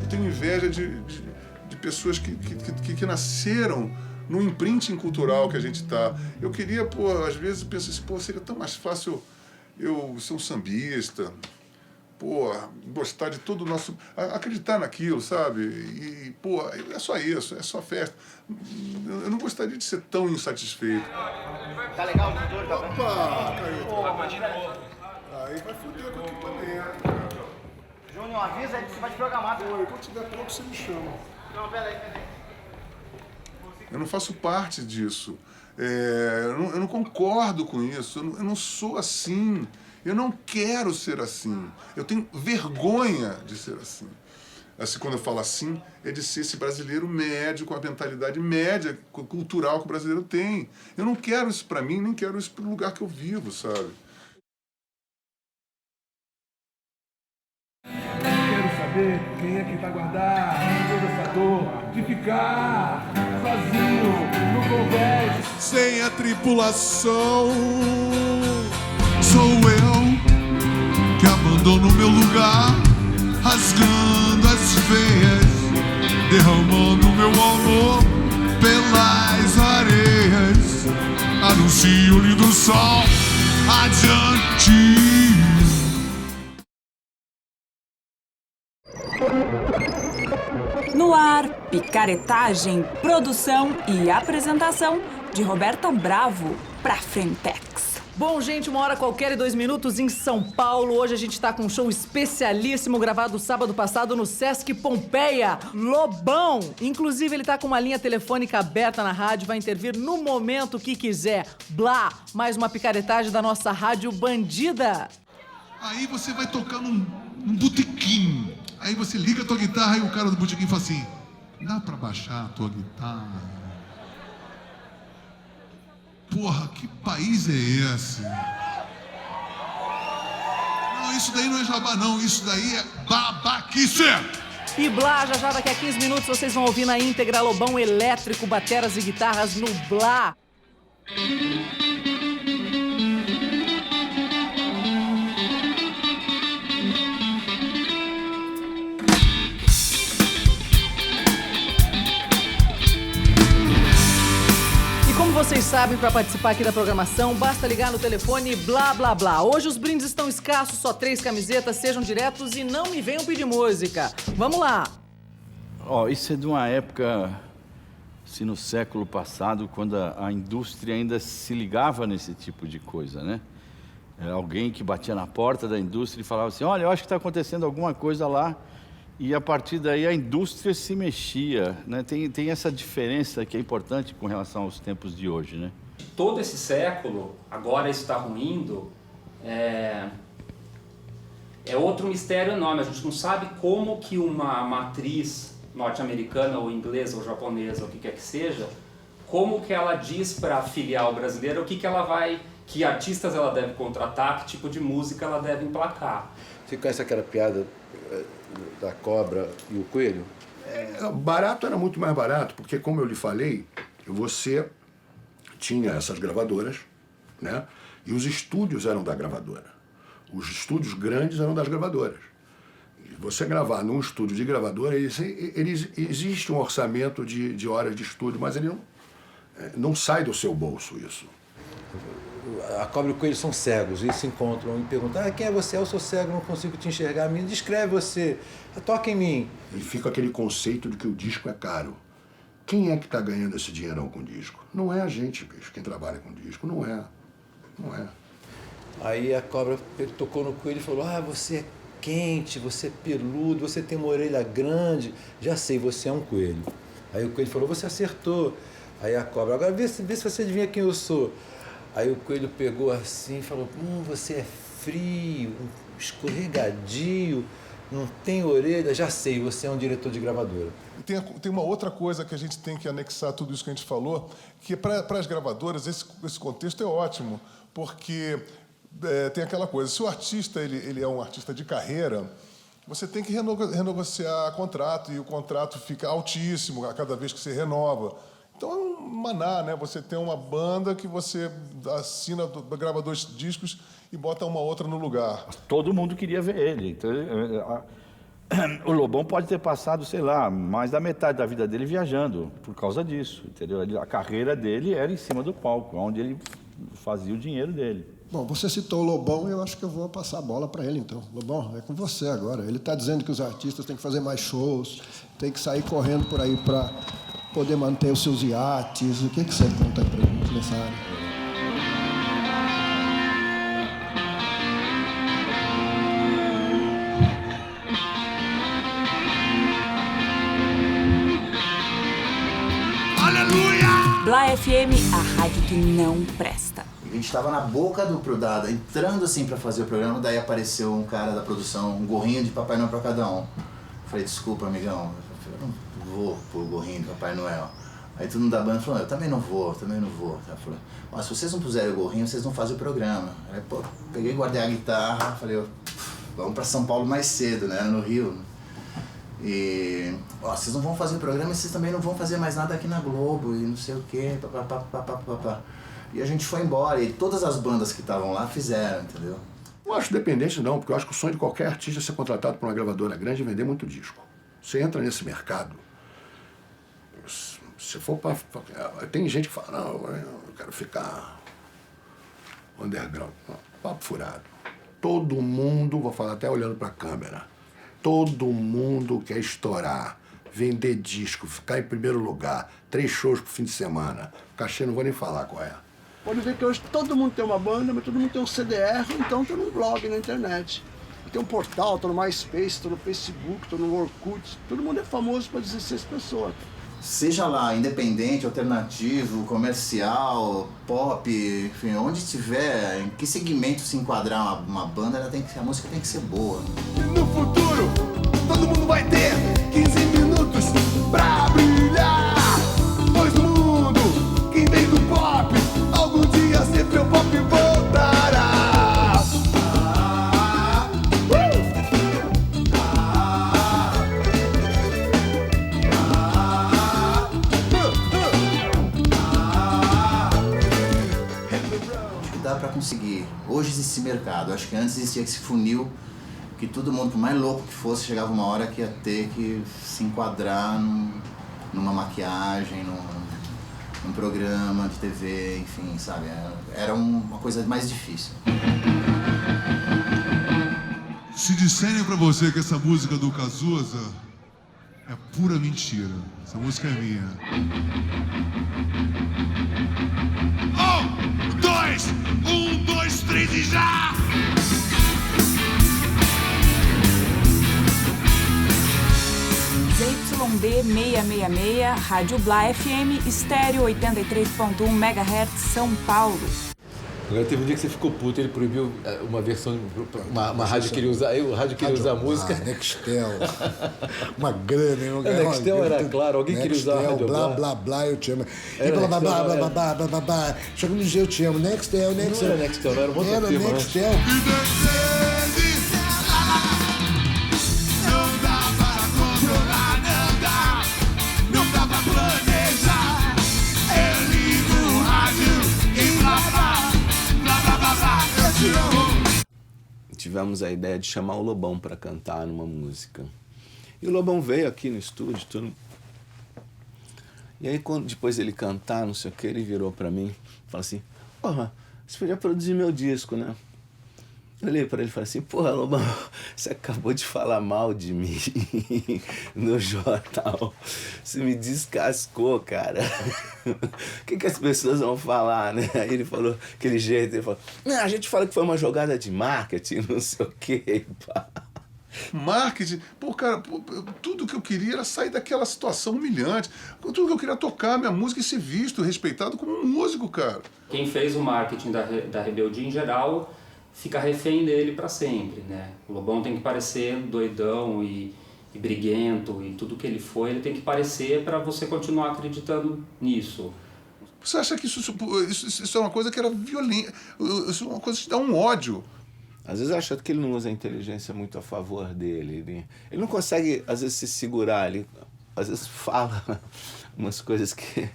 Eu tenho inveja de pessoas que nasceram no imprinting cultural que a gente tá. Eu queria, às vezes eu penso assim, seria tão mais fácil eu ser um sambista, gostar de todo o nosso... acreditar naquilo, sabe? E, é só isso, é só festa. Eu não gostaria de ser tão insatisfeito. Tá legal o tutor, tá? Opa, Caíto. Aí vai foder com o equipamento. Júnior, avisa aí que você vai te programar. Quando tiver pronto, você me chama. Não, peraí. Eu não faço parte disso. Eu não concordo com isso. Eu não sou assim. Eu não quero ser assim. Eu tenho vergonha de ser assim. Assim, quando eu falo assim, é de ser esse brasileiro médio, com a mentalidade média, cultural que o brasileiro tem. Eu não quero isso pra mim, nem quero isso pro lugar que eu vivo, sabe? Quero saber quem é que tá guardado toda essa dor de ficar sozinho no convés. Sem a tripulação, sou eu que abandono meu lugar, rasgando as veias, derramando meu amor pelas areias. Anuncio o lindo sol adiante. No ar, picaretagem, produção e apresentação de Roberta Bravo pra Frentex. Bom, gente, 1h qualquer e 2 minutos em São Paulo. Hoje a gente tá com um show especialíssimo gravado sábado passado no Sesc Pompeia. Lobão! Inclusive, ele tá com uma linha telefônica aberta na rádio, vai intervir no momento que quiser. Blá! Mais uma picaretagem da nossa rádio bandida. Aí você vai tocar num botequim. Aí você liga a tua guitarra e o cara do botequim fala assim: dá pra baixar a tua guitarra? Porra, que país é esse? Não, isso daí não é jabá não, isso daí é babaquice! E Blá, já daqui a 15 minutos vocês vão ouvir na íntegra Lobão elétrico, bateras e guitarras no Blá. Vocês sabem, para participar aqui da programação, basta ligar no telefone blá blá blá. Hoje os brindes estão escassos, só 3 camisetas, sejam diretos e não me venham pedir música. Vamos lá! Isso é de uma época, assim, no século passado, quando a indústria ainda se ligava nesse tipo de coisa, né? Era alguém que batia na porta da indústria e falava assim: olha, eu acho que está acontecendo alguma coisa lá. E a partir daí a indústria se mexia, né? Tem essa diferença que é importante com relação aos tempos de hoje, né? Todo esse século, agora isso está ruindo, é outro mistério enorme. A gente não sabe como que uma matriz norte-americana ou inglesa ou japonesa, ou o que quer que seja, como que ela diz para a filial brasileira o que ela vai, que artistas ela deve contratar, que tipo de música ela deve emplacar. Você conhece aquela piada da cobra e o coelho? Barato era muito mais barato, porque, como eu lhe falei, você tinha essas gravadoras, né? E os estúdios eram da gravadora. Os estúdios grandes eram das gravadoras. E você gravar num estúdio de gravadora, existe um orçamento de horas de estúdio, mas ele não sai do seu bolso isso. A cobra e o coelho são cegos, eles se encontram e perguntam: quem é você? Eu sou cego, não consigo te enxergar. Me descreve você, toca em mim. E fica aquele conceito de que o disco é caro. Quem é que está ganhando esse dinheirão com disco? Não é a gente, bicho, quem trabalha com disco, não é. Aí a cobra tocou no coelho e falou: você é quente, você é peludo, você tem uma orelha grande. Já sei, você é um coelho. Aí o coelho falou: você acertou. Aí a cobra: agora vê se você adivinha quem eu sou. Aí o coelho pegou assim e falou: você é frio, escorregadio, não tem orelha. Já sei, você é um diretor de gravadora. Tem uma outra coisa que a gente tem que anexar a tudo isso que a gente falou, que para as gravadoras esse contexto é ótimo, porque tem aquela coisa: se o artista ele é um artista de carreira, você tem que renegociar contrato, e o contrato fica altíssimo a cada vez que você renova. Então é um maná, né? Você tem uma banda que você assina, grava 2 discos e bota uma outra no lugar. Todo mundo queria ver ele. Então, o Lobão pode ter passado, sei lá, mais da metade da vida dele viajando por causa disso, entendeu? A carreira dele era em cima do palco, onde ele fazia o dinheiro dele. Bom, você citou o Lobão e eu acho que eu vou passar a bola para ele, então. Lobão, é com você agora. Ele está dizendo que os artistas têm que fazer mais shows, têm que sair correndo por aí para poder manter os seus iates. O que você conta para gente nessa área? Bla FM, a rádio que não presta. A gente tava na boca do Prudada, entrando assim pra fazer o programa, daí apareceu um cara da produção, um gorrinho de Papai Noel pra cada um. Falei, desculpa, amigão, eu não vou pro gorrinho de Papai Noel. Aí todo mundo da banda falou, eu também não vou. Ela falou, mas se vocês não puserem o gorrinho, vocês não fazem o programa. Aí, pô, peguei, guardei a guitarra, falei, vamos pra São Paulo mais cedo, né, no Rio. E, vocês não vão fazer o programa e vocês também não vão fazer mais nada aqui na Globo e não sei o quê, papapá. E a gente foi embora e todas as bandas que estavam lá fizeram, entendeu? Não acho dependente não, porque eu acho que o sonho de qualquer artista é ser contratado por uma gravadora grande e vender muito disco. Você entra nesse mercado, se for pra... Tem gente que fala, não, eu quero ficar underground. Não, papo furado. Todo mundo, vou falar até olhando pra câmera, todo mundo quer estourar, vender disco, ficar em primeiro lugar, 3 shows por fim de semana. O cachê não vou nem falar qual é. Pode ver que hoje todo mundo tem uma banda, mas todo mundo tem um CDR, então tem um blog na internet. Tem um portal, tô no MySpace, tô no Facebook, tô no Orkut. Todo mundo é famoso para 16 pessoas. Seja lá independente, alternativo, comercial, pop, enfim, onde tiver, em que segmento se enquadrar uma banda, a música tem que ser boa. No futuro, todo mundo vai ter 15 minutos pra brilhar. Pois no mundo, quem vem do pop, algum dia sempre o pop voltará. Dá pra conseguir. Hoje existe esse mercado. Acho que antes existia esse funil que todo mundo, por mais louco que fosse, chegava uma hora que ia ter que se enquadrar numa maquiagem, num programa de TV, enfim, sabe? Era uma coisa mais difícil. Se disserem pra você que essa música do Cazuza é pura mentira. Essa música é minha. 1, 2, 3 e já! ZYD 666, Rádio Bla FM, estéreo 83.1 MHz, São Paulo. Agora teve um dia que você ficou puto, ele proibiu uma versão, uma rádio que ele usa, aí o rádio queria usar a música. Nextel, uma grana, hein? Nextel era claro, alguém queria usar a rádio blá, blá, blá, eu te amo. E blá, blá, blá, blá, blá, blá, blá, blá. Chega no dia, eu te amo. Nextel, Nextel. Não era Nextel, não era um outro Era firma, Nextel. Não dá para controlar, não dá pra planejar. Eu ligo o rádio e blá, blá. Tivemos a ideia de chamar o Lobão para cantar numa música. E o Lobão veio aqui no estúdio, tudo. E aí, depois dele cantar, não sei o que, ele virou para mim e falou assim, porra, você podia produzir meu disco, né? Eu olhei para ele e falei assim, porra, Lobão, você acabou de falar mal de mim no jornal. Você me descascou, cara. O que as pessoas vão falar, né? Aí ele falou, aquele jeito, ele falou, não, a gente fala que foi uma jogada de marketing, não sei o quê. Pá. Marketing? Pô, cara, tudo que eu queria era sair daquela situação humilhante. Tudo que eu queria era tocar minha música e ser visto, respeitado como um músico, cara. Quem fez o marketing da Rebeldia em geral fica refém dele para sempre, né? O Lobão tem que parecer doidão e briguento e tudo que ele foi, ele tem que parecer para você continuar acreditando nisso. Você acha que isso é uma coisa que era violenta? Isso é uma coisa que te dá um ódio. Às vezes eu acho que ele não usa a inteligência muito a favor dele. Ele não consegue, às vezes, se segurar. Ele, às vezes, fala umas coisas que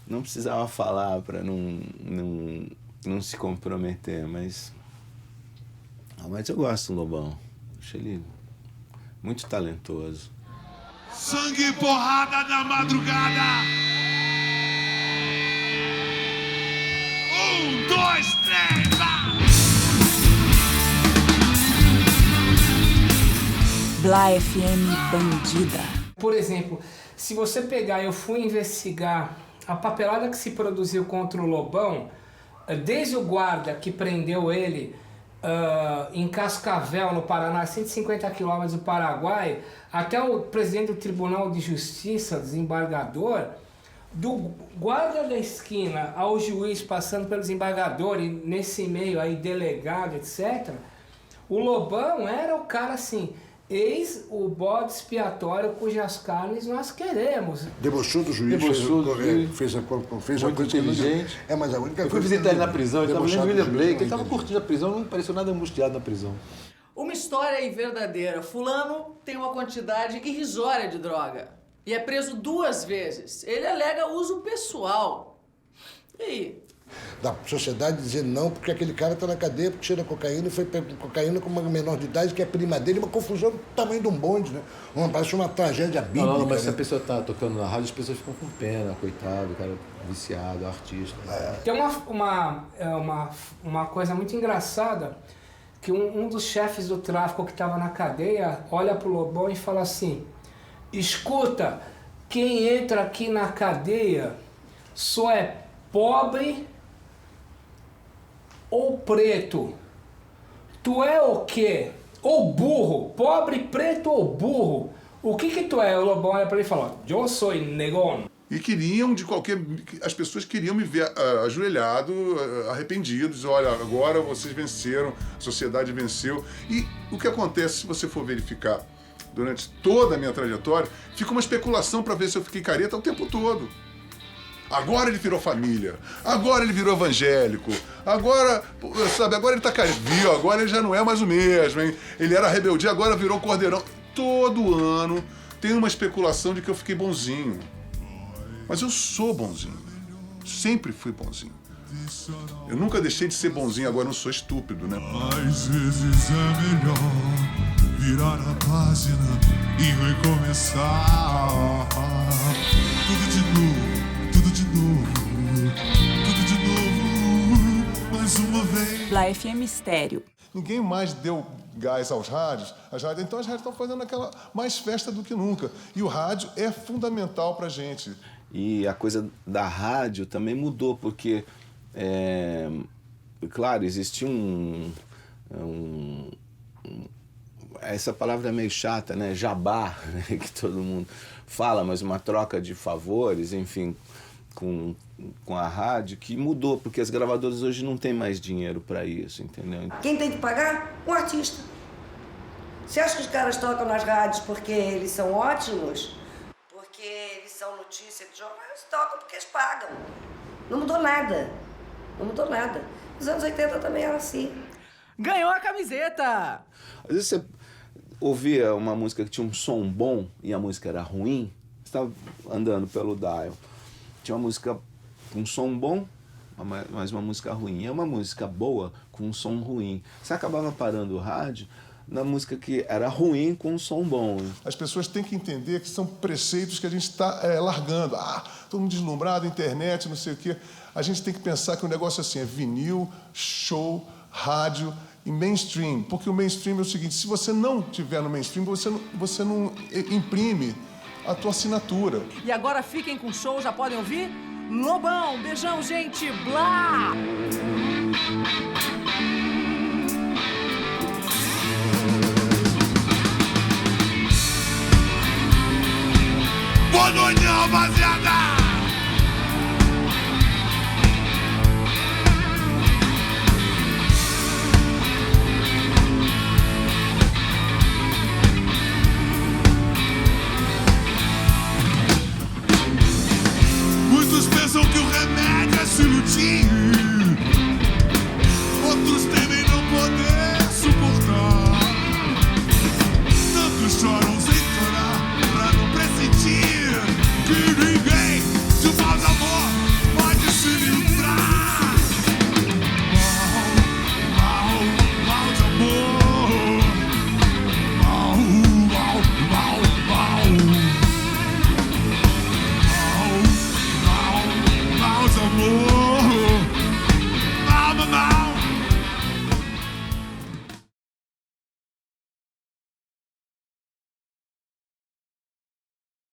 não precisava falar para não se comprometer. Mas eu gosto do Lobão. Acho ele muito talentoso. Sangue e porrada na madrugada. 1, 2, 3, vai! Blá FM Bandida. Por exemplo, se você pegar, eu fui investigar a papelada que se produziu contra o Lobão, desde o guarda que prendeu ele em Cascavel, no Paraná, 150 quilômetros do Paraguai, até o presidente do Tribunal de Justiça, desembargador, do guarda da esquina ao juiz, passando pelo desembargador e nesse meio aí delegado, etc., o Lobão era o cara assim... Eis o bode expiatório cujas carnes nós queremos. Debochou do juiz, fez a coisa inteligente. Mas a única eu fui coisa visitar ele na prisão, ele estava lendo William Blake, ele estava entendi. curtindo a prisão, não pareceu nada angustiado na prisão. Uma história aí verdadeira. Fulano tem uma quantidade irrisória de droga e é preso 2 vezes. Ele alega uso pessoal. E aí? Da sociedade dizer não, porque aquele cara está na cadeia porque cheira cocaína e foi pego cocaína com uma menor de idade que é prima dele, uma confusão do tamanho de um bonde, né? Parece uma tragédia bíblica. Não, mas né? se a pessoa está tocando na rádio, as pessoas ficam com pena, coitado, o cara viciado, artista. Tem uma coisa muito engraçada, que um dos chefes do tráfico que estava na cadeia olha pro Lobão e fala assim: escuta, quem entra aqui na cadeia só é pobre ou preto. Tu é o quê? Ou burro? Pobre, preto ou burro? O que tu é? O Lobão olha pra ele e fala: eu sou negão. E queriam, as pessoas queriam me ver ajoelhado, arrependidos. Olha, agora vocês venceram, a sociedade venceu. E o que acontece, se você for verificar durante toda a minha trajetória, fica uma especulação para ver se eu fiquei careta o tempo todo. Agora ele virou família, agora ele virou evangélico, agora ele tá viu, agora ele já não é mais o mesmo, hein? Ele era rebeldia, agora virou cordeirão. Todo ano tem uma especulação de que eu fiquei bonzinho. Mas eu sou bonzinho, sempre fui bonzinho. Eu nunca deixei de ser bonzinho, agora não sou estúpido, né? Às vezes é melhor virar a página e recomeçar. Tudo de novo. Mais uma vez. Blá FM Estéreo. Ninguém mais deu gás aos rádios, então as rádios estão fazendo aquela mais festa do que nunca. E o rádio é fundamental pra gente. E a coisa da rádio também mudou, porque, claro, existia essa palavra é meio chata, né? Jabá, né? Que todo mundo fala, mas uma troca de favores, enfim, com a rádio, que mudou, porque as gravadoras hoje não têm mais dinheiro para isso, entendeu? Quem tem que pagar? Um artista. Você acha que os caras tocam nas rádios porque eles são ótimos? Porque eles são notícia de jornal? Eles tocam porque eles pagam. Não mudou nada. Não mudou nada. Nos anos 80 também era assim. Ganhou a camiseta! Às vezes você ouvia uma música que tinha um som bom e a música era ruim, você estava andando pelo dial. Tinha uma música com um som bom, mas uma música ruim. E uma música boa com um som ruim. Você acabava parando o rádio na música que era ruim com um som bom. As pessoas têm que entender que são preceitos que a gente está largando. Todo mundo deslumbrado, internet, não sei o quê. A gente tem que pensar que o negócio assim é vinil, show, rádio e mainstream. Porque o mainstream é o seguinte: se você não tiver no mainstream, você não imprime a tua assinatura. E agora fiquem com o show, já podem ouvir? Lobão, beijão, gente, blá! Boa noite, rapaziada! Muitos pensam que o remédio é se iludir, outros temem não poder queria